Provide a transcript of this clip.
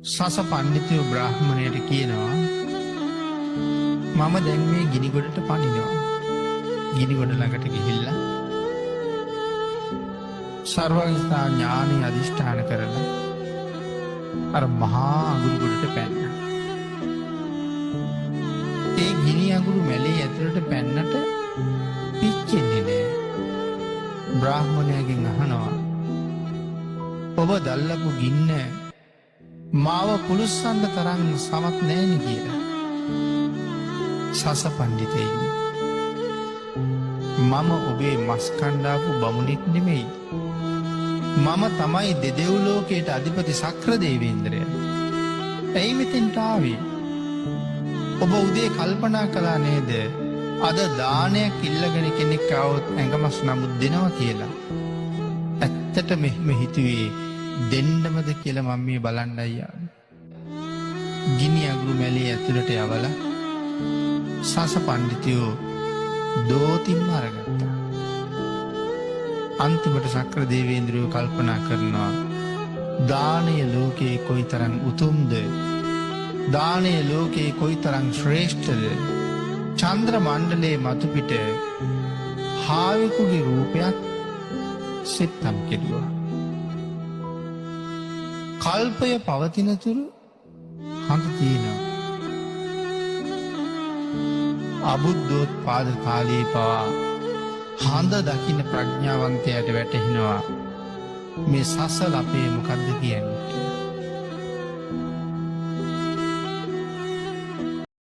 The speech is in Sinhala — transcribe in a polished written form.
සස පණ්ඩිතයෝ බ්‍රාහ්මණයට කියනවා මම දැන් මේ ගිනිගොඩට පනිනවා. ගිනිගොඩ ළඟට ගිහිල්ලා සර්වඥතා ඥානය අධිෂ්ඨාන කරලා අර මහා අඟුරු ගොඩට පැන්න. ඒ ගිනි අඟුරු මැලේ ඇතුළට පැන්නට පිච්චෙන්නේ නෑ. බ්‍රාහ්මණයගෙන් අහනවා ඔබ දල්ලපු ගින්න මාව පුළුස්සන්න තරම් සමත් නෑනි කියලා. සස පණ්ඩිතයිනි මම ඔබේ මස්කණ්ඩාපු බමුණෙක් නෙමෙයි. මම තමයි දෙදෙව්ලෝකයට අධිපති සක්‍ර දේවේන්ද්‍රය. ඇයි මෙතෙන්ට ආවේ? ඔබ උදේ කල්පනා කළා නේද අද දානයක් ඉල්ලගෙන කෙනෙක් આવොත් ඇඟමස් නමුත් දෙනවා කියලා. ඇත්තට මෙහෙම හිතුවේ දෙන්නමද කියලා මම මේ බලන්නයි ආවේ. ගිනි අඟුරු මැලේ ඇතුළට යවලා සස පණ්ඩිතයෝ දෝතින්ම අරගත්තා. අන්තිමට සක්‍ර දේවේන්ද්‍රයෝ කල්පනා කරනවා දානය ලෝකයේ කොයි තරම් උතුම්ද, දානය ලෝකයේ කොයි තරම් ශ්‍රේෂ්ඨද. චන්ද්‍ර මණ්ඩලයේ මතුපිට හාවෙකුගේ රූපයක් සෙට්ටම් කෙරුවා. කල්පය පවතිනතුරු හඳ තියෙනවා. අබුද්ධෝත්පාද කාලයේ පවා හඳ දකින්න ප්‍රඥාවන්තයට වැටහෙනවා මේ සසල අපේ මොකක්ද කියන්නේ.